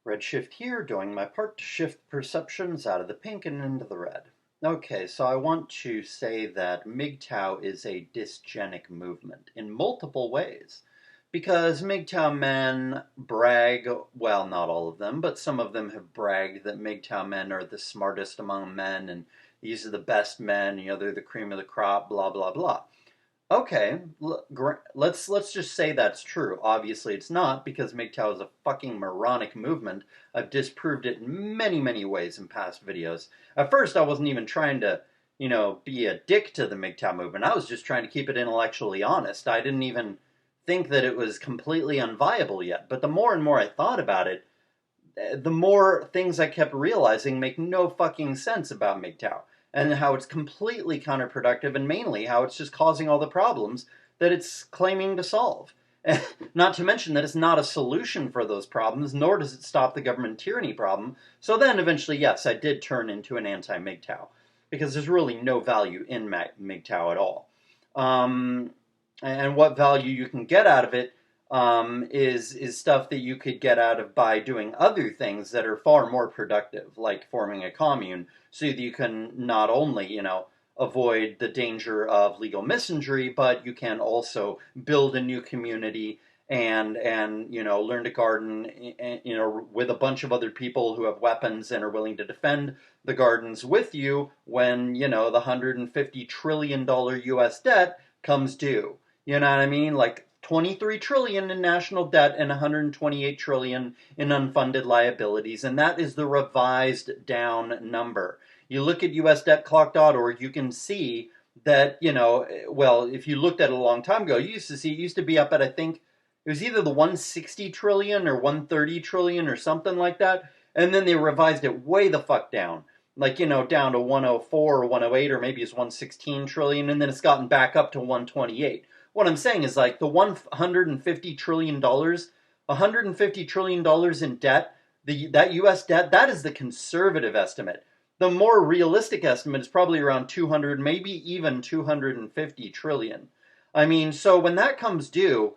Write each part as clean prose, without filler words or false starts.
Redshift here, doing my part to shift perceptions out of the pink and into the red. Okay, so I want to say that MGTOW is a dysgenic movement in multiple ways. Because MGTOW men brag, well, not all of them, but some of them have bragged that MGTOW men are the smartest among men and these are the best men, they're the cream of the crop, blah, blah, blah. Okay, let's just say that's true. Obviously, it's not because MGTOW is a fucking moronic movement. I've disproved it in many, many ways in past videos. At first, I wasn't even trying to, be a dick to the MGTOW movement. I was just trying to keep it intellectually honest. I didn't even think that it was completely unviable yet. But the more and more I thought about it, the more things I kept realizing make no fucking sense about MGTOW and how it's completely counterproductive and mainly how it's just causing all the problems that it's claiming to solve. Not to mention that it's not a solution for those problems, nor does it stop the government tyranny problem. So then eventually, yes, I did turn into an anti-MGTOW because there's really no value in MGTOW at all. And what value you can get out of it is stuff that you could get out of by doing other things that are far more productive, like forming a commune, so that you can not only, avoid the danger of legal misandry, but you can also build a new community and learn to garden, with a bunch of other people who have weapons and are willing to defend the gardens with you when, the $150 trillion US debt comes due. You know what I mean? Like 23 trillion in national debt and 128 trillion in unfunded liabilities, and that is the revised down number. You look at usdebtclock.org, you can see that, if you looked at it a long time ago, you used to see it used to be up at, I think it was either the 160 trillion or 130 trillion or something like that, and then they revised it way the fuck down. Like, down to 104 or 108, or maybe it's 116 trillion, and then it's gotten back up to 128. What I'm saying is, like, the $150 trillion, $150 trillion in debt, that U.S. debt, that is the conservative estimate. The more realistic estimate is probably around 200, maybe even 250 trillion. I mean, so when that comes due,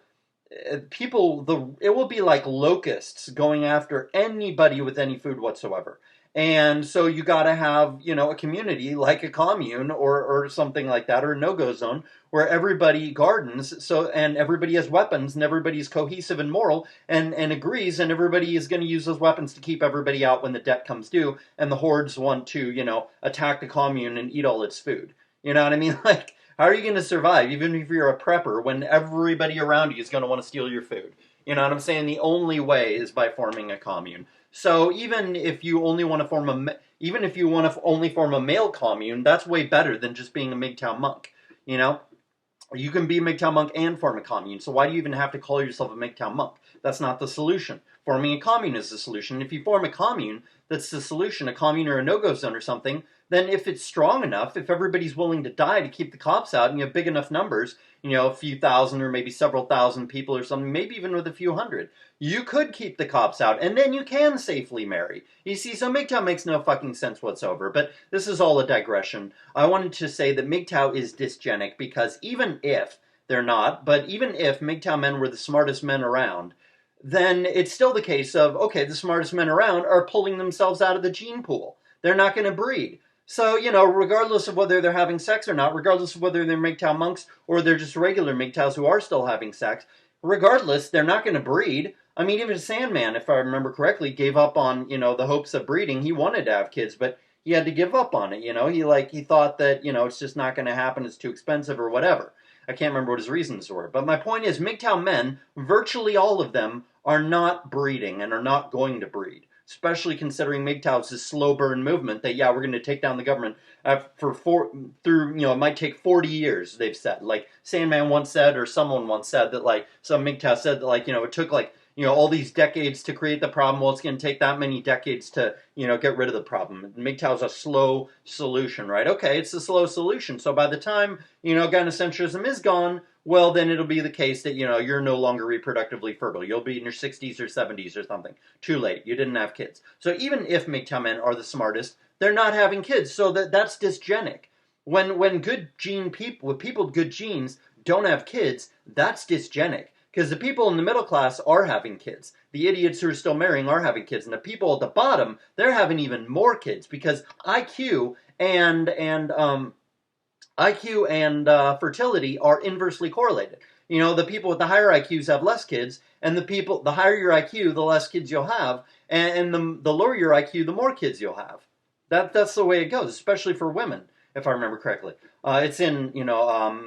it will be like locusts going after anybody with any food whatsoever. And so you got to have, a community like a commune or something like that, or a no-go zone where everybody gardens, and everybody has weapons and everybody's cohesive and moral and agrees, and everybody is going to use those weapons to keep everybody out when the debt comes due and the hordes want to, attack the commune and eat all its food. You know what I mean? Like, how are you going to survive, even if you're a prepper, when everybody around you is going to want to steal your food? You know what I'm saying? The only way is by forming a commune. So even if you only want to only form a male commune, that's way better than just being a MGTOW monk. You can be a MGTOW monk and form a commune. So why do you even have to call yourself a MGTOW monk? That's not the solution. Forming a commune is the solution. If you form a commune, that's the solution, a commune or a no-go zone or something, then if it's strong enough, if everybody's willing to die to keep the cops out and you have big enough numbers, a few thousand or maybe several thousand people or something, maybe even with a few hundred, you could keep the cops out and then you can safely marry. You see, so MGTOW makes no fucking sense whatsoever, but this is all a digression. I wanted to say that MGTOW is dysgenic because even if they're not, but even if MGTOW men were the smartest men around, then it's still the case of, okay, the smartest men around are pulling themselves out of the gene pool. They're not going to breed. So, regardless of whether they're having sex or not, regardless of whether they're MGTOW monks or they're just regular MGTOWs who are still having sex, regardless, they're not going to breed. I mean, even Sandman, if I remember correctly, gave up on, the hopes of breeding. He wanted to have kids, but he had to give up on it, He thought that, it's just not going to happen, it's too expensive or whatever. I can't remember what his reasons were. But my point is, MGTOW men, virtually all of them, are not breeding and are not going to breed. Especially considering MGTOW is this slow burn movement that, we're going to take down the government it might take 40 years, they've said. Like Sandman once said, or someone once said that, like, some MGTOW said that, like, it took, like, all these decades to create the problem. Well, it's going to take that many decades to, get rid of the problem. MGTOW is a slow solution, right? Okay, it's a slow solution. So by the time, gynocentrism is gone, well, then it'll be the case that, you're no longer reproductively fertile. You'll be in your 60s or 70s or something. Too late. You didn't have kids. So even if MGTOW men are the smartest, they're not having kids. So that's dysgenic. When good gene people, with people with good genes don't have kids, that's dysgenic. Because the people in the middle class are having kids. The idiots who are still marrying are having kids. And the people at the bottom, they're having even more kids because IQ and fertility are inversely correlated. You know, the people with the higher IQs have less kids, and the higher your IQ, the less kids you'll have, and the lower your IQ, the more kids you'll have. That's the way it goes, especially for women, if I remember correctly. It's in,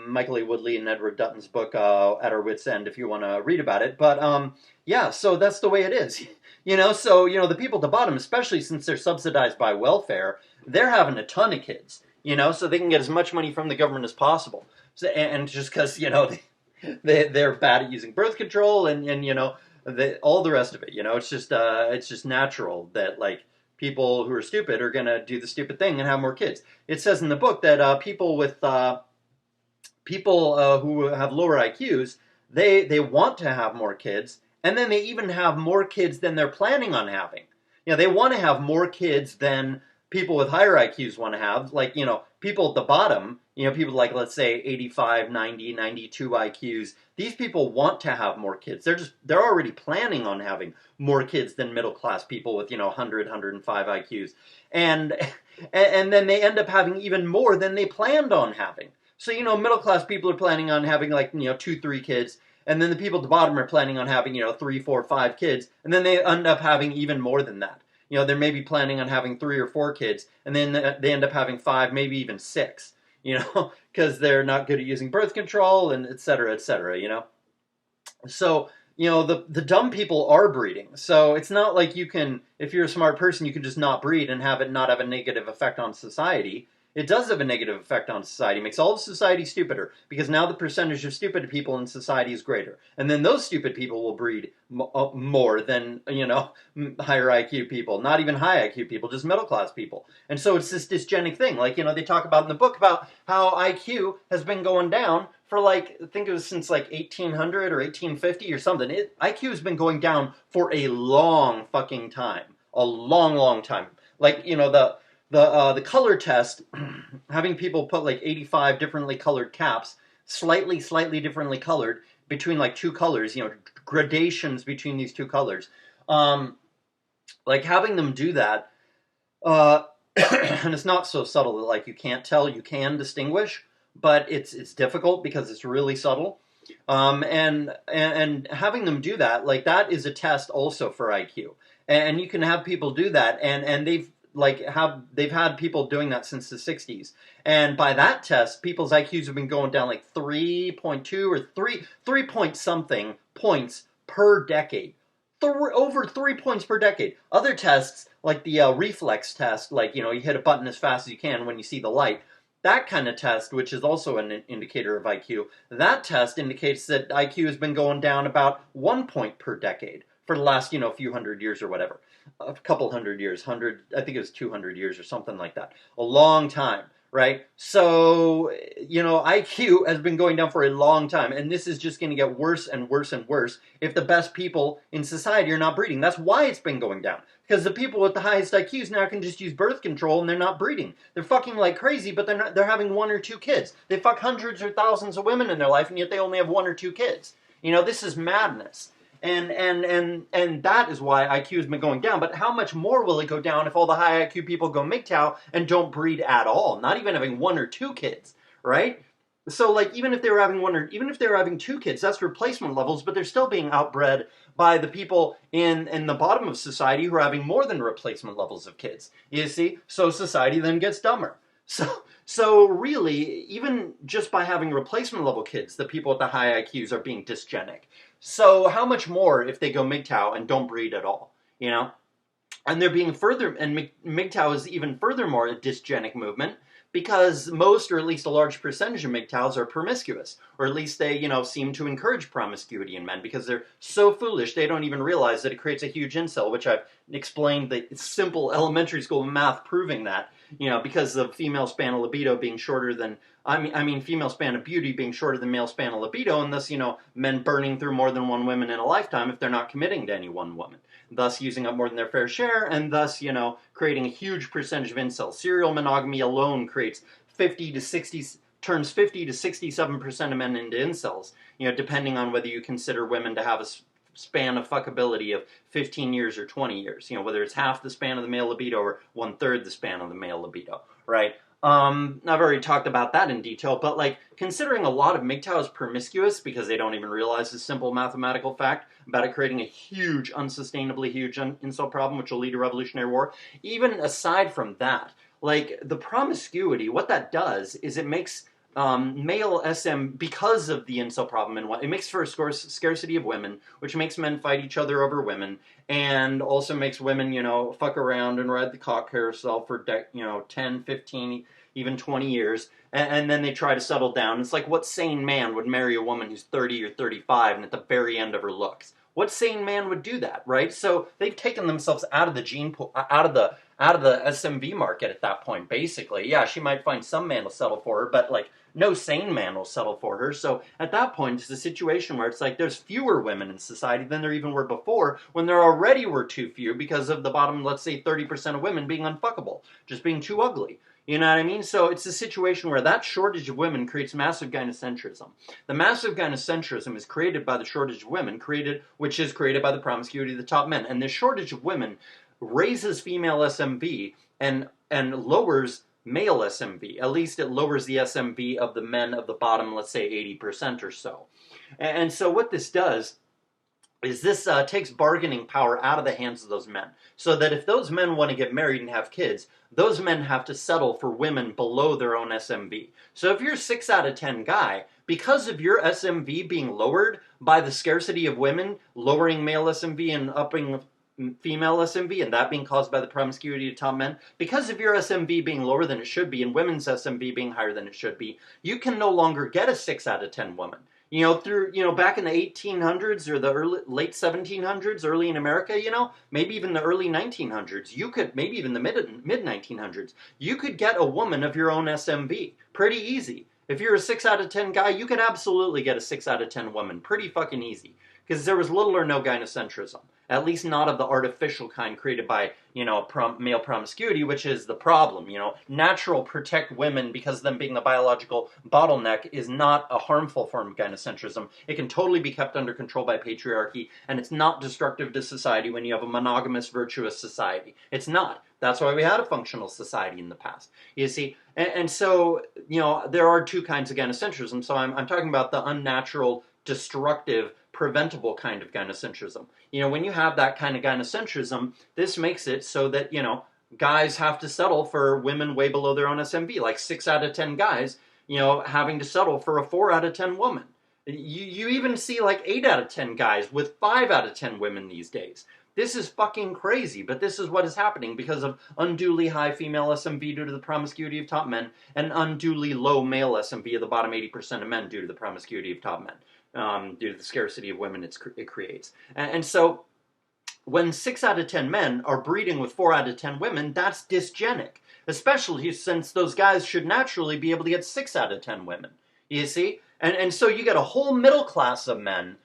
Michael A. Woodley and Edward Dutton's book, At Our Wits' End, if you want to read about it. But, yeah, so that's the way it is. The people at the bottom, especially since they're subsidized by welfare, they're having a ton of kids, so they can get as much money from the government as possible. So, and just because, they're bad at using birth control and all the rest of it, it's just natural that, like, people who are stupid are going to do the stupid thing and have more kids. It says in the book that people who have lower IQs, they want to have more kids, and then they even have more kids than they're planning on having. They want to have more kids than people with higher IQs want to have. Like, people at the bottom, people like, let's say, 85, 90, 92 IQs, these people want to have more kids. They're already planning on having more kids than middle class people with, 100, 105 IQs. And then they end up having even more than they planned on having. So, middle class people are planning on having, like, 2, 3 kids. And then the people at the bottom are planning on having, 3, 4, 5 kids. And then they end up having even more than that. They're maybe planning on having 3 or 4 kids. And then they end up having 5, maybe even 6. Because they're not good at using birth control and et cetera, et cetera, So, the dumb people are breeding. So it's not like you can, if you're a smart person, you can just not breed and have it not have a negative effect on society. It does have a negative effect on society. It makes all of society stupider because now the percentage of stupid people in society is greater. And then those stupid people will breed more than, higher IQ people. Not even high IQ people, just middle class people. And so it's this dysgenic thing. Like, they talk about in the book about how IQ has been going down for, like, I think it was since like 1800 or 1850 or something. IQ has been going down for a long fucking time. A long, long time. Like, the color test, having people put like 85 differently colored caps, slightly differently colored between like 2 colors, gradations between these 2 colors. Like having them do that, and it's not so subtle that like you can't tell, you can distinguish, but it's difficult because it's really subtle. And having them do that, like that is a test also for IQ. And you can have people do that, and they've had people doing that since the 60s. And by that test, people's IQs have been going down like 3.2 or 3 point something points per decade. Over 3 points per decade. Other tests, like the reflex test, like, you hit a button as fast as you can when you see the light, that kind of test, which is also an indicator of IQ, that test indicates that IQ has been going down about 1 point per decade for the last, few hundred years or whatever. A couple hundred years, I think it was 200 years or something like that. A long time, right? So, IQ has been going down for a long time, and this is just going to get worse and worse and worse if the best people in society are not breeding. That's why it's been going down. Because the people with the highest IQs now can just use birth control and they're not breeding. They're fucking like crazy, but they're having 1 or 2 kids. They fuck hundreds or thousands of women in their life, and yet they only have 1 or 2 kids. This is madness. And that is why IQ has been going down. But how much more will it go down if all the high IQ people go MGTOW and don't breed at all? Not even having 1 or 2 kids, right? So, like, even if they were having 2 kids, that's replacement levels, but they're still being outbred by the people in the bottom of society who are having more than replacement levels of kids. You see? So society then gets dumber. So really, even just by having replacement level kids, the people with the high IQs are being dysgenic. So how much more if they go MGTOW and don't breed at all, And they're being and MGTOW is even furthermore a dysgenic movement because most, or at least a large percentage of MGTOWs are promiscuous, or at least they, seem to encourage promiscuity in men because they're so foolish they don't even realize that it creates a huge incel, which I've explained the simple elementary school math proving that, because of female span of libido being shorter than, female span of beauty being shorter than male span of libido, and thus, men burning through more than 1 woman in a lifetime if they're not committing to any one woman, thus using up more than their fair share, and thus, creating a huge percentage of incels. Serial monogamy alone creates 50 to 60 turns 50 to 67% of men into incels, depending on whether you consider women to have a span of fuckability of 15 years or 20 years, whether it's half the span of the male libido or 1/3 the span of the male libido, right? I've already talked about that in detail, but like considering a lot of MGTOW is promiscuous because they don't even realize this simple mathematical fact about it creating a huge, unsustainably huge incel problem, which will lead to revolutionary war. Even aside from that, like the promiscuity, what that does is it makes male SM, because of the incel problem, and what it makes for a scarcity of women, which makes men fight each other over women, and also makes women, fuck around and ride the cock carousel for 10, 15, even 20 years, and then they try to settle down. It's like, what sane man would marry a woman who's 30 or 35 and at the very end of her looks? What sane man would do that, right? So they've taken themselves out of the gene pool, out of the SMV market at that point, basically. Yeah, she might find some man to settle for her, but like no sane man will settle for her. So at that point, it's a situation where it's like there's fewer women in society than there even were before, when there already were too few because of the bottom, let's say 30% of women being unfuckable, just being too ugly. You know what I mean? So it's a situation where that shortage of women creates massive gynocentrism. The massive gynocentrism is created by the shortage of women, which is created by the promiscuity of the top men. And this shortage of women raises female SMV and lowers male SMV. At least it lowers the SMV of the men of the bottom, let's say 80% or so. And so what this does is this takes bargaining power out of the hands of those men. So that if those men want to get married and have kids, those men have to settle for women below their own SMV. So if you're a 6 out of 10 guy, because of your SMV being lowered by the scarcity of women, lowering male SMV and upping female SMV, and that being caused by the promiscuity of top men, because of your SMV being lower than it should be and women's SMV being higher than it should be, you can no longer get a 6 out of 10 woman. Back in the 1800s or the late 1700s, early in America, maybe even the early 1900s, maybe even the mid 1900s, you could get a woman of your own SMV pretty easy. If you're a 6 out of 10 guy, you could absolutely get a 6 out of 10 woman pretty fucking easy. Because there was little or no gynocentrism. At least not of the artificial kind created by, male promiscuity, which is the problem. Natural protect women because of them being the biological bottleneck is not a harmful form of gynocentrism. It can totally be kept under control by patriarchy, and it's not destructive to society when you have a monogamous, virtuous society. It's not. That's why we had a functional society in the past. You see, and so, there are two kinds of gynocentrism. So I'm talking about the unnatural, destructive, preventable kind of gynocentrism. When you have that kind of gynocentrism, this makes it so that, guys have to settle for women way below their own SMV, like 6 out of 10 guys, having to settle for a 4 out of 10 woman. You even see like 8 out of 10 guys with 5 out of 10 women these days. This is fucking crazy, but this is what is happening because of unduly high female SMV due to the promiscuity of top men and unduly low male SMV of the bottom 80% of men due to the promiscuity of top men. Due to the scarcity of women it creates. And so when 6 out of 10 men are breeding with 4 out of 10 women, that's dysgenic, especially since those guys should naturally be able to get 6 out of 10 women, you see? And so you get a whole middle class of men,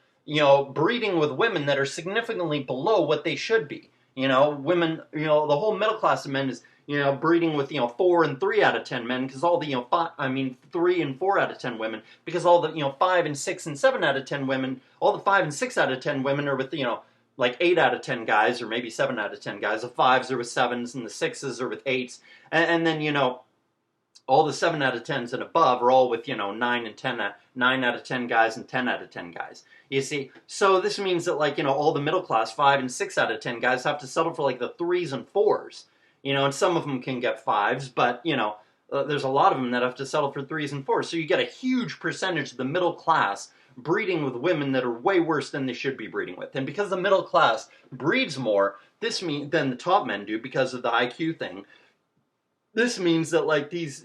breeding with women that are significantly below what they should be. Women, the whole middle class of men is, breeding with, 4 and 3 out of 10 men, because all the, 3 and 4 out of 10 women, because all the, 5 and 6 and 7 out of 10 women, all the 5 and 6 out of 10 women are with, like 8 out of 10 guys, or maybe 7 out of 10 guys. The 5s are with 7s, and the 6s are with 8s, and then, all the 7 out of 10s and above are all with, 9 out of 10 guys and 10 out of 10 guys. You see? So this means that, like, all the middle class 5 and 6 out of 10 guys have to settle for, like, the 3s and 4s. And some of them can get 5s, but, there's a lot of them that have to settle for 3s and 4s. So you get a huge percentage of the middle class breeding with women that are way worse than they should be breeding with. And because the middle class breeds more, than the top men do because of the IQ thing, this means that, like, these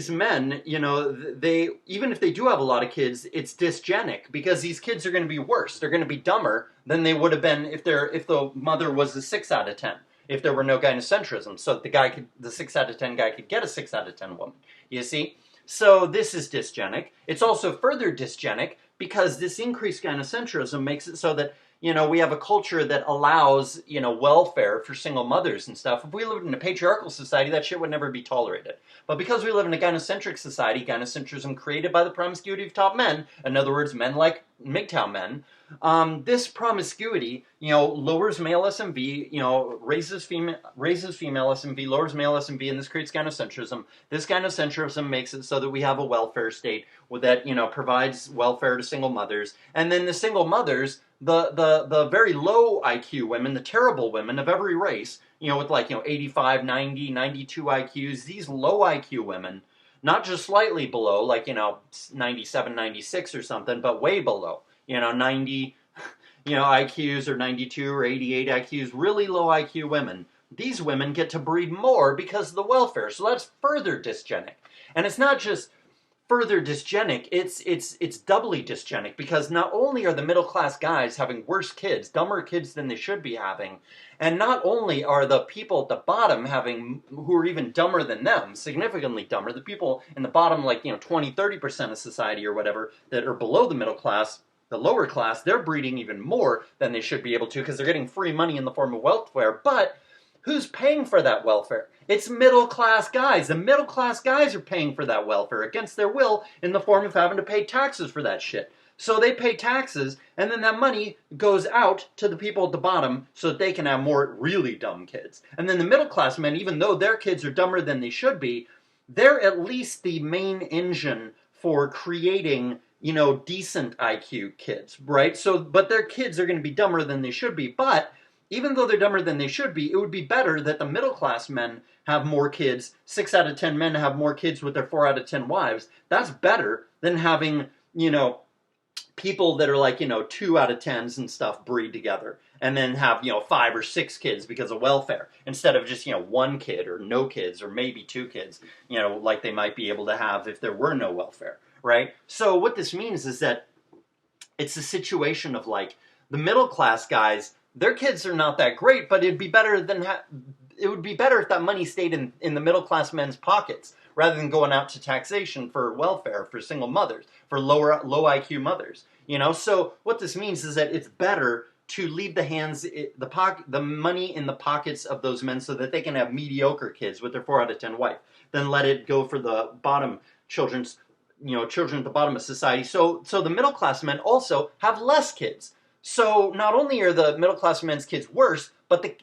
men, they, even if they do have a lot of kids, it's dysgenic because these kids are going to be worse. They're going to be dumber than they would have been if the mother was a 6 out of 10. If there were no gynocentrism, so the 6 out of 10 guy could get a 6 out of 10 woman. You see? So this is dysgenic. It's also further dysgenic because this increased gynocentrism makes it so that we have a culture that allows, welfare for single mothers and stuff. If we lived in a patriarchal society, that shit would never be tolerated. But because we live in a gynocentric society, gynocentrism created by the promiscuity of top men, in other words, men like MGTOW men, this promiscuity, lowers male SMV, raises female SMV, lowers male SMV, and this creates gynocentrism. This gynocentrism makes it so that we have a welfare state that, provides welfare to single mothers. And then the single mothers, the very low IQ women, the terrible women of every race, with 85, 90, 92 IQs, these low IQ women, not just slightly below, 97, 96 or something, but way below. 90, IQs or 92 or 88 IQs, really low IQ women. These women get to breed more because of the welfare. So that's further dysgenic. And it's not just further dysgenic, it's doubly dysgenic, because not only are the middle class guys having worse kids, dumber kids than they should be having, and not only are the people at the bottom who are even dumber than them, significantly dumber, the people in the bottom, 20, 30% of society or whatever, that are below the middle class, the lower class, they're breeding even more than they should be able to because they're getting free money in the form of welfare. But who's paying for that welfare? It's middle class guys. The middle class guys are paying for that welfare against their will in the form of having to pay taxes for that shit. So they pay taxes, and then that money goes out to the people at the bottom so that they can have more really dumb kids. And then the middle class men, even though their kids are dumber than they should be, they're at least the main engine for creating decent IQ kids, right? So, but their kids are going to be dumber than they should be. But even though they're dumber than they should be, it would be better that the middle class men have more kids. 6 out of 10 men have more kids with their 4 out of 10 wives. That's better than having, people that are 2 out of 10s and stuff breed together and then have, 5 or 6 kids because of welfare instead of just, 1 kid or no kids or maybe 2 kids, like they might be able to have if there were no welfare. Right? So what this means is that it's a situation of the middle class guys, their kids are not that great, but it'd be better it would be better if that money stayed in the middle class men's pockets rather than going out to taxation for welfare for single mothers, for low IQ mothers. So what this means is that it's better to leave the money in the pockets of those men so that they can have mediocre kids with their 4 out of 10 wife than let it go for the bottom children at the bottom of society. So the middle class men also have less kids. So not only are the middle class men's kids worse, but they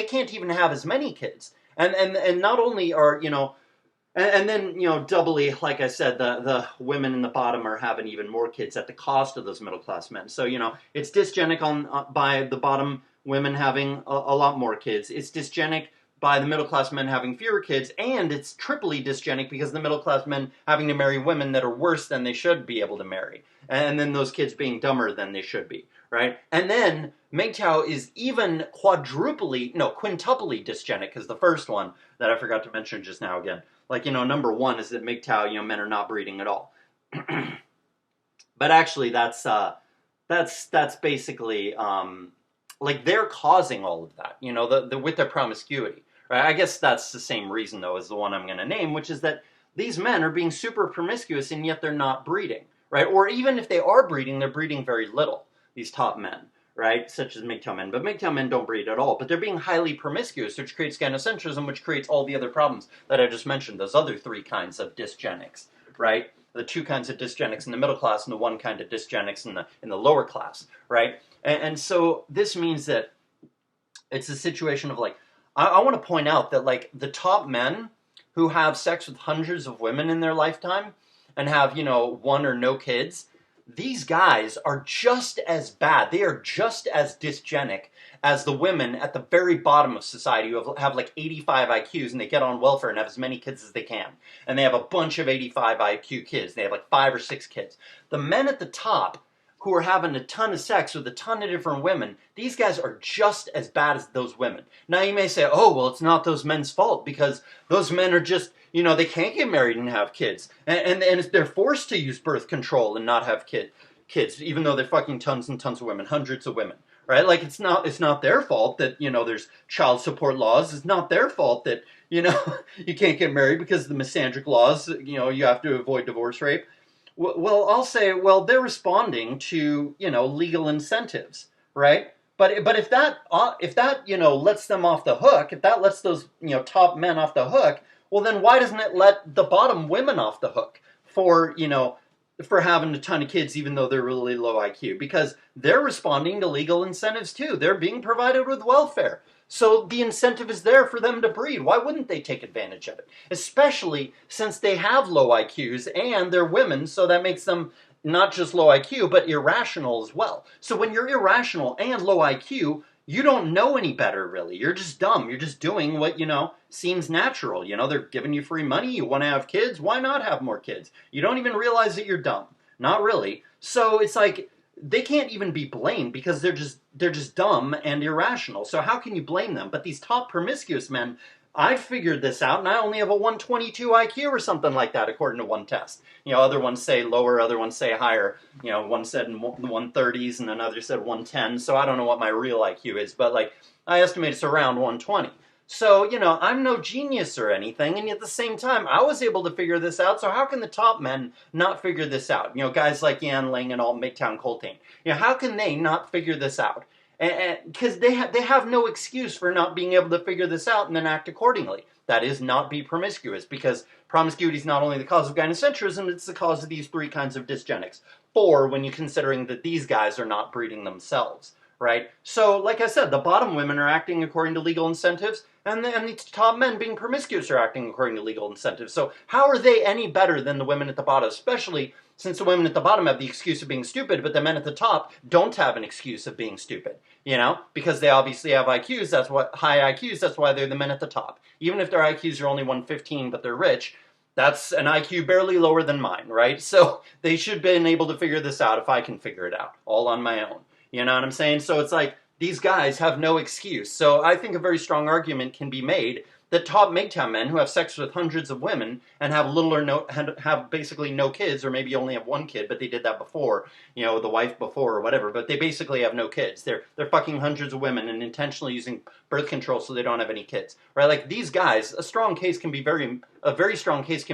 can't even have as many kids. And not only are and then doubly, like I said, the women in the bottom are having even more kids at the cost of those middle class men. So it's dysgenic by the bottom women having a lot more kids. It's dysgenic by the middle class men having fewer kids, and it's triply dysgenic because the middle class men having to marry women that are worse than they should be able to marry, and then those kids being dumber than they should be, right? And then MGTOW is even quintuply dysgenic, because the first one that I forgot to mention just now again, number 1 is that MGTOW, men are not breeding at all. But actually that's basically they're causing all of that, with their promiscuity. Right? I guess that's the same reason, though, as the one I'm going to name, which is that these men are being super promiscuous and yet they're not breeding, right? Or even if they are breeding, they're breeding very little, these top men, right? Such as MGTOW men. But MGTOW men don't breed at all, but they're being highly promiscuous, which creates gynocentrism, which creates all the other problems that I just mentioned, those other 3 kinds of dysgenics, right? The 2 kinds of dysgenics in the middle class and the 1 kind of dysgenics in the lower class, right? And so this means that it's a situation of I want to point out that the top men who have sex with hundreds of women in their lifetime and have, 1 or no kids, these guys are just as bad. They are just as dysgenic as the women at the very bottom of society who have 85 IQs and they get on welfare and have as many kids as they can. And they have a bunch of 85 IQ kids. They have 5 or 6 kids. The men at the top who are having a ton of sex with a ton of different women, these guys are just as bad as those women. Now you may say, oh, well, it's not those men's fault because those men are just, they can't get married and have kids. And they're forced to use birth control and not have kids, even though they're fucking tons and tons of women, hundreds of women, right? It's not their fault that, there's child support laws. It's not their fault that, you can't get married because of the misandric laws, you have to avoid divorce rape. Well, I'll say, well, they're responding to, legal incentives, right? But if that lets them off the hook, if that lets those top men off the hook, well then why doesn't it let the bottom women off the hook for for having a ton of kids even though they're really low IQ? Because they're responding to legal incentives too. They're being provided with welfare. So the incentive is there for them to breed. Why wouldn't they take advantage of it? Especially since they have low IQs and they're women, so that makes them not just low IQ, but irrational as well. So when you're irrational and low IQ, you don't know any better, really. You're just dumb. You're just doing what, seems natural. They're giving you free money. You want to have kids. Why not have more kids? You don't even realize that you're dumb. Not really. So it's like, they can't even be blamed because they're just dumb and irrational. So how can you blame them? But these top promiscuous men, I figured this out, and I only have a 122 IQ or something like that, according to one test. Other ones say lower, other ones say higher. One said 130s, and another said 110. So I don't know what my real IQ is, but I estimate it's around 120. So, I'm no genius or anything, and at the same time, I was able to figure this out, so how can the top men not figure this out? Guys like Yan Ling and all MGTOW Coltane. How can they not figure this out? Because they have no excuse for not being able to figure this out and then act accordingly. That is, not be promiscuous, because promiscuity is not only the cause of gynocentrism, it's the cause of these 3 kinds of dysgenics. 4, when you're considering that these guys are not breeding themselves. Right? So, like I said, the bottom women are acting according to legal incentives, and the top men being promiscuous are acting according to legal incentives. So how are they any better than the women at the bottom, especially since the women at the bottom have the excuse of being stupid, but the men at the top don't have an excuse of being stupid, because they obviously have IQs, high IQs, that's why they're the men at the top. Even if their IQs are only 115, but they're rich, that's an IQ barely lower than mine, right? So they should have been able to figure this out if I can figure it out, all on my own. You know what I'm saying? So it's like, these guys have no excuse. So I think a very strong argument can be made that top MGTOW men who have sex with hundreds of women and have little or no, have basically no kids, or maybe only have 1 kid, but they did that before, the wife before or whatever, but they basically have no kids. They're fucking hundreds of women and intentionally using birth control so they don't have any kids, right? Like, these guys, a very strong case can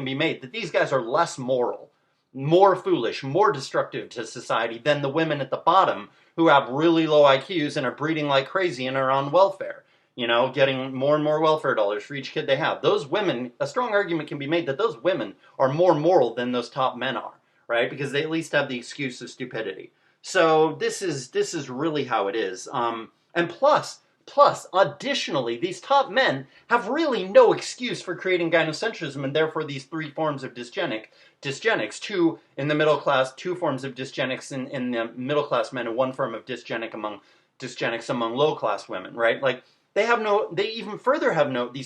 be made that these guys are less moral, more foolish, more destructive to society than the women at the bottom who have really low IQs and are breeding like crazy and are on welfare, getting more and more welfare dollars for each kid they have. Those women, a strong argument can be made that those women are more moral than those top men are, right? Because they at least have the excuse of stupidity. So this is really how it is. And plus, additionally, these top men have really no excuse for creating gynocentrism, and therefore these 3 forms of dysgenics, 2 in the middle class, 2 forms of dysgenics in the middle class men, and 1 form of dysgenics among low class women, right? Like, these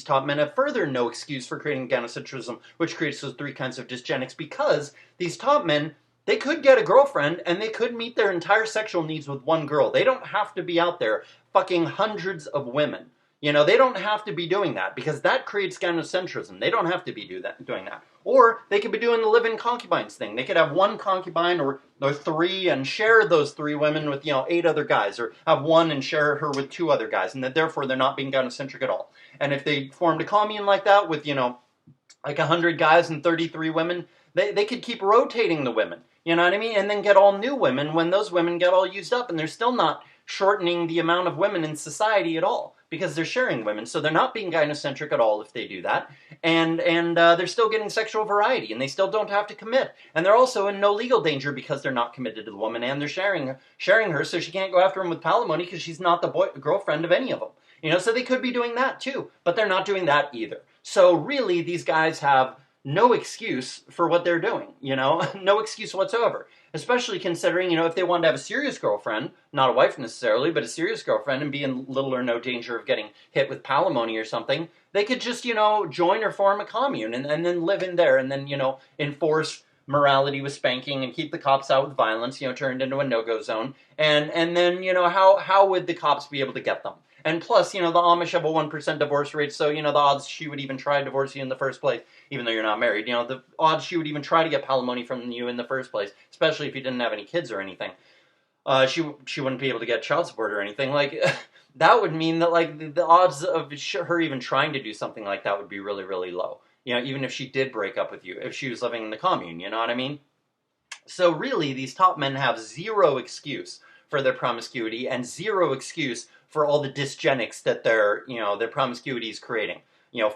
top men have further no excuse for creating gynocentrism, which creates those 3 kinds of dysgenics, because these top men, they could get a girlfriend and they could meet their entire sexual needs with 1 girl. They don't have to be out there fucking hundreds of women. They don't have to be doing that, because that creates gynocentrism. They don't have to be doing that. Or they could be doing the live-in concubines thing. They could have 1 concubine or 3 and share those 3 women with, 8 other guys, or have 1 and share her with 2 other guys, and that therefore they're not being gynocentric at all. And if they formed a commune like that with, like 100 guys and 33 women, they could keep rotating the women. You know what I mean? And then get all new women when those women get all used up, and they're still not shortening the amount of women in society at all, because they're sharing women, so they're not being gynocentric at all if they do that, and they're still getting sexual variety, and they still don't have to commit, and they're also in no legal danger because they're not committed to the woman, and they're sharing her, so she can't go after him with palimony because she's not the girlfriend of any of them. So they could be doing that too, but they're not doing that either. So really, these guys have no excuse for what they're doing, no excuse whatsoever. Especially considering, if they wanted to have a serious girlfriend, not a wife necessarily, but a serious girlfriend, and be in little or no danger of getting hit with palimony or something, they could just, join or form a commune and then live in there, and then, enforce morality with spanking and keep the cops out with violence, turned into a no-go zone. And then, how would the cops be able to get them? And plus, the Amish have a 1% divorce rate, so, the odds she would even try to divorce you in the first place, even though you're not married, the odds she would even try to get palimony from you in the first place, especially if you didn't have any kids or anything, she wouldn't be able to get child support or anything. Like, that would mean that, like, the odds of her even trying to do something like that would be really, really low. Even if she did break up with you, if she was living in the commune, you know what I mean? So really, these top men have zero excuse for their promiscuity and zero excuse for all the dysgenics that their promiscuity is creating.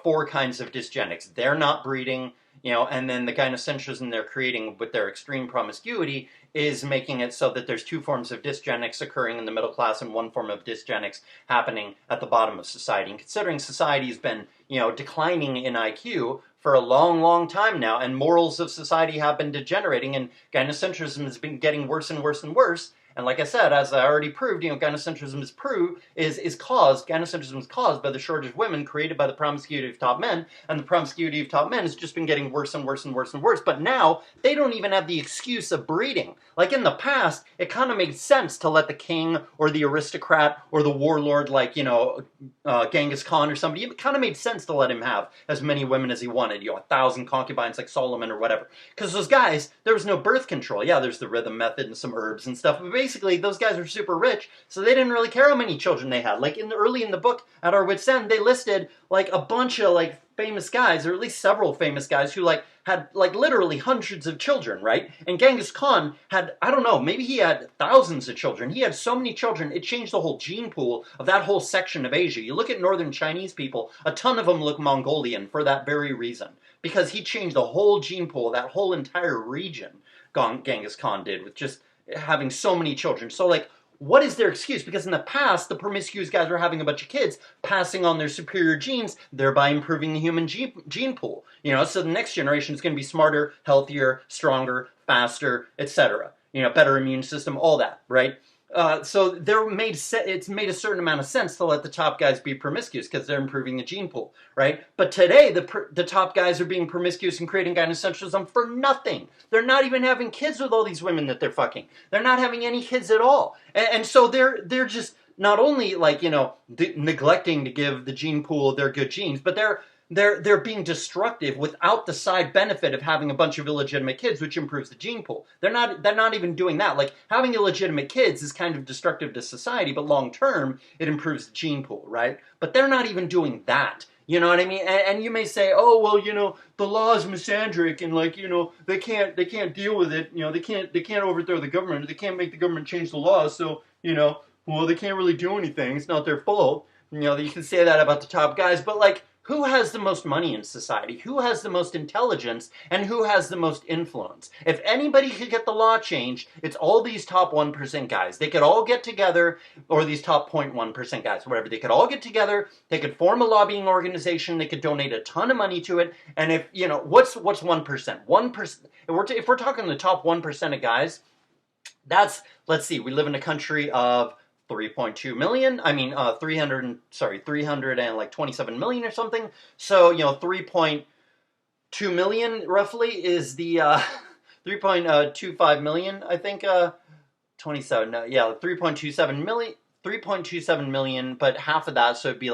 Four kinds of dysgenics. They're not breeding, and then the gynocentrism they're creating with their extreme promiscuity is making it so that there's two forms of dysgenics occurring in the middle class and one form of dysgenics happening at the bottom of society. And considering society's been, declining in IQ for a long, long time now, and morals of society have been degenerating, and gynocentrism has been getting worse and worse and worse. And like I said, as I already proved, gynocentrism is caused by the shortage of women created by the promiscuity of top men, and the promiscuity of top men has just been getting worse and worse and worse and worse. But now they don't even have the excuse of breeding. Like in the past, it kind of made sense to let the king or the aristocrat or the warlord, like Genghis Khan or somebody. It kind of made sense to let him have as many women as he wanted, 1,000 concubines like Solomon or whatever. Because those guys, there was no birth control. Yeah, there's the rhythm method and some herbs and stuff, but basically those guys were super rich, so they didn't really care how many children they had. Like early in the book, at our wit's end, they listed like a bunch of like famous guys, or at least several famous guys who had literally hundreds of children, right? And Genghis Khan had, I don't know, maybe he had thousands of children. He had so many children, it changed the whole gene pool of that whole section of Asia. You look at northern Chinese people, a ton of them look Mongolian for that very reason, because he changed the whole gene pool, that whole entire region, Genghis Khan did, with just having so many children. So what is their excuse? Because in the past, the promiscuous guys were having a bunch of kids, passing on their superior genes, thereby improving the human gene pool. So the next generation is going to be smarter, healthier, stronger, faster, etc. Better immune system, all that, right? So it's made a certain amount of sense to let the top guys be promiscuous because they're improving the gene pool, right? But today, the top guys are being promiscuous and creating gynocentrism for nothing. They're not even having kids with all these women that they're fucking. They're not having any kids at all. And so they're just not only neglecting to give the gene pool their good genes, but they're being destructive without the side benefit of having a bunch of illegitimate kids, which improves the gene pool. They're not even doing that. Like, having illegitimate kids is kind of destructive to society, but long term, it improves the gene pool, right? But they're not even doing that. You know what I mean? And you may say, oh, well, the law is misandric, and they can't deal with it. They can't overthrow the government. They can't make the government change the law. So, well, they can't really do anything. It's not their fault. You can say that about the top guys, but who has the most money in society? Who has the most intelligence? And who has the most influence? If anybody could get the law changed, it's all these top 1% guys. They could all get together, or these top 0.1% guys, whatever. They could all get together. They could form a lobbying organization. They could donate a ton of money to it. And if, what's 1%? 1%, if we're talking the top 1% of guys, that's, let's see, we live in a country of 3.2 million. 327 million or something. So, 3.2 million roughly is the 3.25 million, I think. 27. No, yeah, 3.27 million, but half of that, so it'd be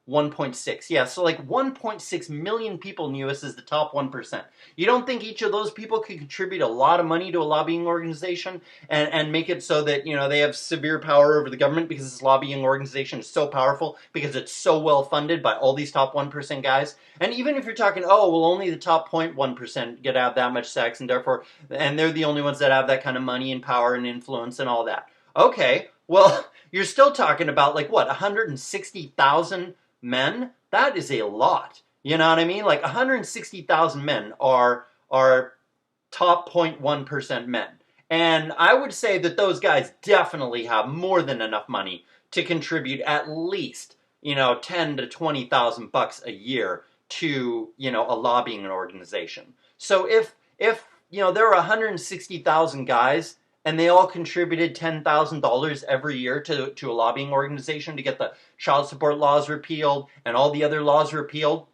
1.6. Yeah, so 1.6 million people in the U.S. is the top 1%. You don't think each of those people could contribute a lot of money to a lobbying organization and make it so that, they have severe power over the government because this lobbying organization is so powerful because it's so well funded by all these top 1% guys? And even if you're talking, only the top 0.1% get to have that much sex, and they're the only ones that have that kind of money and power and influence and all that. Okay, well, you're still talking about 160,000 men? That is a lot. You know what I mean? 160,000 men are top 0.1% men. And I would say that those guys definitely have more than enough money to contribute at least, 10 to 20,000 bucks a year to, a lobbying organization. So if there are 160,000 guys and they all contributed $10,000 every year to a lobbying organization to get the child support laws repealed and all the other laws repealed,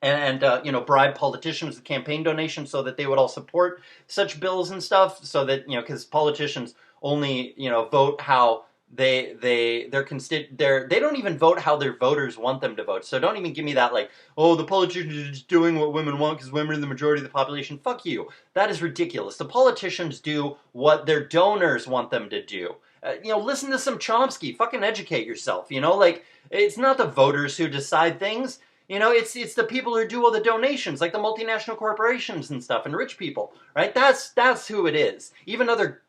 and bribe politicians with campaign donations so that they would all support such bills and stuff, so that, because politicians only, vote how they don't even vote how their voters want them to vote. So don't even give me that the politicians are just doing what women want because women are the majority of the population. Fuck you. That is ridiculous. The politicians do what their donors want them to do. Listen to some Chomsky. Fucking educate yourself. It's not the voters who decide things. You know, it's the people who do all the donations, like the multinational corporations and stuff, and rich people, right? That's who it is. Even other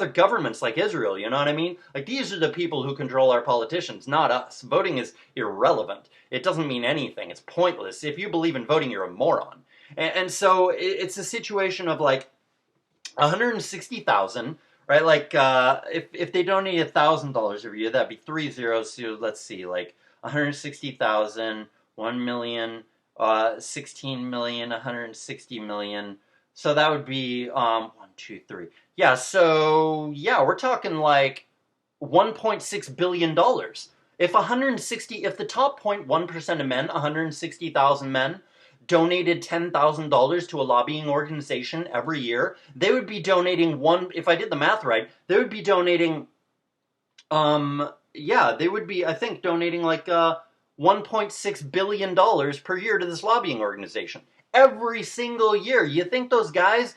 governments like Israel, you know what I mean? Like, these are the people who control our politicians, not us. Voting is irrelevant. It doesn't mean anything. It's pointless. If you believe in voting, you're a moron. And so it's a situation of like 160,000, right? Like, if they donate $1,000 every year, that'd be 3 zeros. So let's see, like 160,000, 1 million, 16 million, 160 million. So that would be 1, 2, 3. Yeah, so yeah, we're talking like $1.6 billion. If the top 0.1% of men, 160,000 men, donated $10,000 to a lobbying organization every year, they would be donating if I did the math right, they would be donating, they would be, I think, donating like $1.6 billion per year to this lobbying organization. Every single year. You think those guys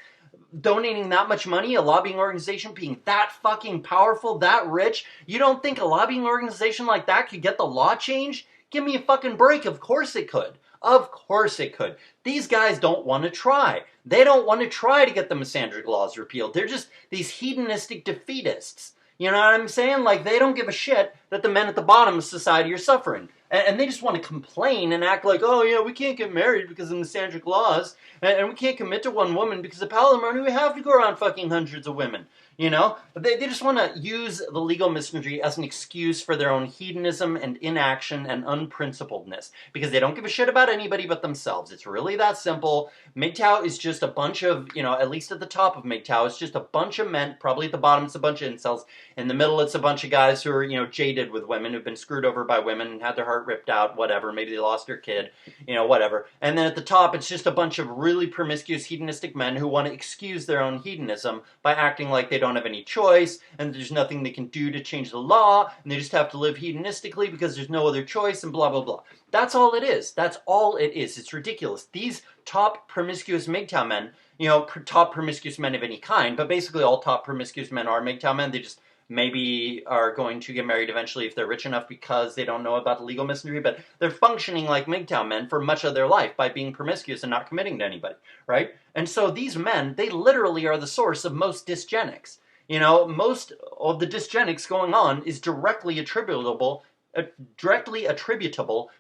donating that much money, a lobbying organization being that fucking powerful, that rich, you don't think a lobbying organization like that could get the law changed? Give me a fucking break. Of course it could. Of course it could. These guys don't want to try. They don't want to try to get the misandric laws repealed. They're just these hedonistic defeatists. You know what I'm saying? Like, they don't give a shit that the men at the bottom of society are suffering. And they just want to complain and act like, oh yeah, we can't get married because of the misandric laws, and we can't commit to one woman because of palimony, we have to go around fucking hundreds of women. You know? They just want to use the legal misandry as an excuse for their own hedonism and inaction and unprincipledness. Because they don't give a shit about anybody but themselves. It's really that simple. MGTOW is just a bunch of, you know, at least at the top of MGTOW, it's just a bunch of men. Probably at the bottom it's a bunch of incels. In the middle it's a bunch of guys who are, you know, jaded with women, who've been screwed over by women and had their heart ripped out, whatever. Maybe they lost their kid, you know, whatever. And then at the top it's just a bunch of really promiscuous hedonistic men who want to excuse their own hedonism by acting like they don't have any choice, and there's nothing they can do to change the law, and they just have to live hedonistically because there's no other choice, and blah, blah, blah. That's all it is. That's all it is. It's ridiculous. These top promiscuous MGTOW men, you know, top promiscuous men of any kind, but basically all top promiscuous men are MGTOW men. They just maybe are going to get married eventually if they're rich enough because they don't know about the legal misandry, but they're functioning like MGTOW men for much of their life by being promiscuous and not committing to anybody, right? And so these men, they literally are the source of most dysgenics. You know, most of the dysgenics going on is directly attributable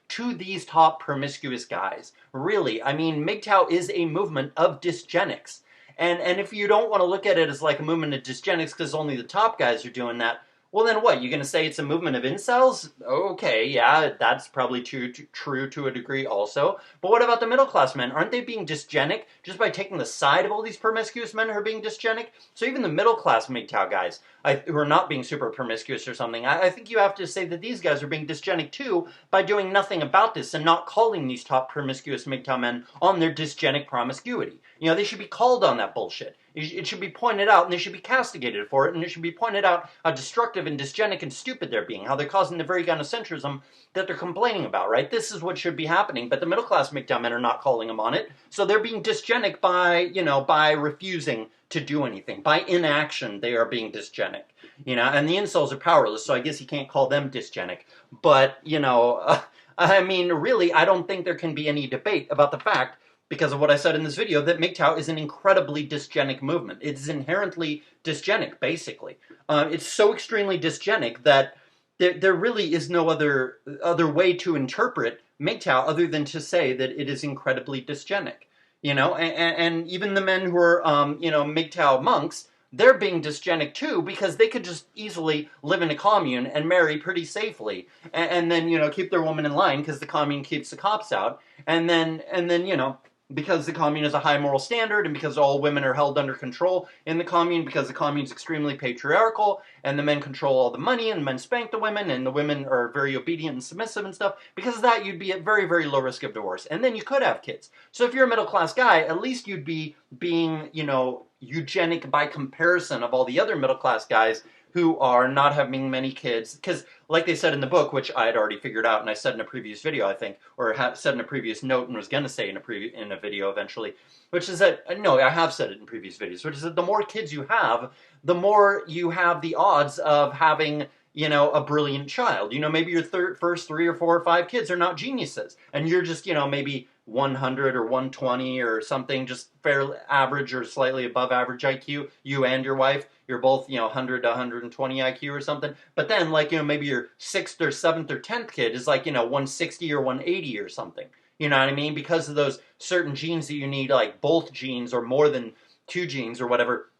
to these top promiscuous guys. Really, I mean, MGTOW is a movement of dysgenics. And if you don't want to look at it as like a movement of dysgenics because only the top guys are doing that, well then what, you're going to say it's a movement of incels? Okay, yeah, that's probably true to a degree also. But what about the middle class men? Aren't they being dysgenic just by taking the side of all these promiscuous men who are being dysgenic? So even the middle class MGTOW guys who are not being super promiscuous or something, I think you have to say that these guys are being dysgenic too by doing nothing about this and not calling these top promiscuous MGTOW men on their dysgenic promiscuity. You know, they should be called on that bullshit. It should be pointed out, and they should be castigated for it, and it should be pointed out how destructive and dysgenic and stupid they're being, how they're causing the very gynocentrism that they're complaining about, right? This is what should be happening, but the middle-class MGTOW men are not calling them on it, so they're being dysgenic by, you know, by refusing to do anything. By inaction, they are being dysgenic, you know, and the incels are powerless, so I guess you can't call them dysgenic, but, you know, I mean, really, I don't think there can be any debate about the fact, because of what I said in this video, that MGTOW is an incredibly dysgenic movement. It is inherently dysgenic, basically. It's so extremely dysgenic that there really is no other way to interpret MGTOW other than to say that it is incredibly dysgenic. You know, and even the men who are, you know, MGTOW monks, they're being dysgenic too, because they could just easily live in a commune and marry pretty safely, and then, you know, keep their woman in line because the commune keeps the cops out, and then, you know, because the commune is a high moral standard, and because all women are held under control in the commune, because the commune is extremely patriarchal, and the men control all the money, and the men spank the women, and the women are very obedient and submissive and stuff, because of that you'd be at very, very low risk of divorce, and then you could have kids. So if you're a middle-class guy, at least you'd be being, you know, eugenic by comparison of all the other middle-class guys who are not having many kids, because like they said in the book, which I had already figured out, and I said in a previous video, I think, or said in a previous note and was going to say in a video eventually, which is that, no, I have said it in previous videos, which is that the more kids you have, the more you have the odds of having, a brilliant child. Maybe your first 3 or 4 or 5 kids are not geniuses, and you're just, maybe 100 or 120 or something, just fairly average or slightly above average IQ. You and your wife, you're both, 100 to 120 IQ or something. But then, like, maybe your 6th or 7th or 10th kid is like, 160 or 180 or something. You know what I mean? Because of those certain genes that you need, like both genes or more than 2 genes or whatever,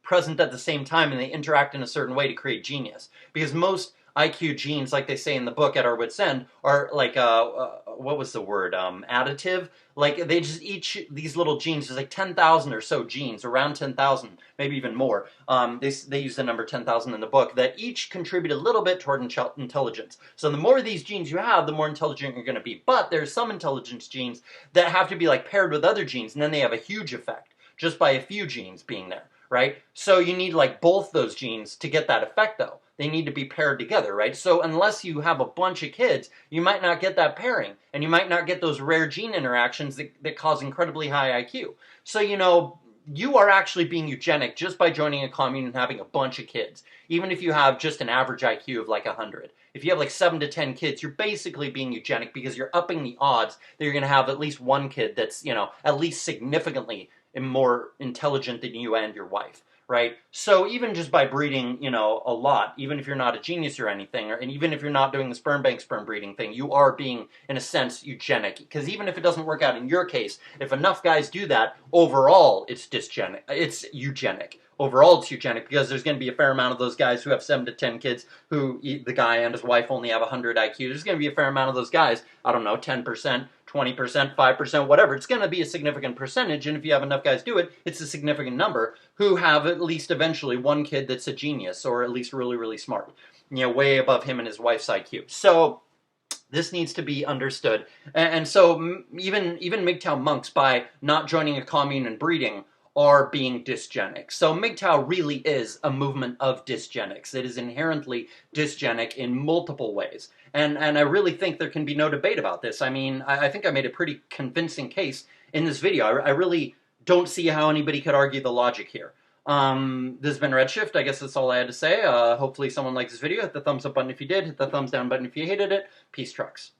present at the same time, and they interact in a certain way to create genius. Because most IQ genes, like they say in the book At Our Wits' End, are like, what was the word, additive? Like, they just, each, these little genes, there's like 10,000 or so genes, around 10,000, maybe even more. They use the number 10,000 in the book, that each contribute a little bit toward intelligence. So the more of these genes you have, the more intelligent you're going to be. But there's some intelligence genes that have to be like paired with other genes, and then they have a huge effect, just by a few genes being there. Right? So you need like both those genes to get that effect, though. They need to be paired together, right? So unless you have a bunch of kids, you might not get that pairing, and you might not get those rare gene interactions that cause incredibly high IQ. So, you are actually being eugenic just by joining a commune and having a bunch of kids, even if you have just an average IQ of like 100. If you have like 7 to 10 kids, you're basically being eugenic because you're upping the odds that you're going to have at least one kid that's, at least significantly more intelligent than you and your wife, right? So even just by breeding, a lot, even if you're not a genius or anything, and even if you're not doing the sperm bank sperm breeding thing, you are being, in a sense, eugenic. Because even if it doesn't work out in your case, if enough guys do that, overall, it's dysgenic. It's eugenic. Overall, it's eugenic because there's going to be a fair amount of those guys who have 7 to 10 kids who the guy and his wife only have 100 IQ. There's going to be a fair amount of those guys, I don't know, 10%, 20%, 5%, whatever. It's going to be a significant percentage, and if you have enough guys do it, it's a significant number who have at least eventually one kid that's a genius, or at least really, really smart, way above him and his wife's IQ. So this needs to be understood. And so even MGTOW monks, by not joining a commune and breeding, are being dysgenic. So MGTOW really is a movement of dysgenics. It is inherently dysgenic in multiple ways. And I really think there can be no debate about this. I mean, I think I made a pretty convincing case in this video. I really don't see how anybody could argue the logic here. This has been Redshift. I guess that's all I had to say. Hopefully someone likes this video. Hit the thumbs up button if you did. Hit the thumbs down button if you hated it. Peace trucks.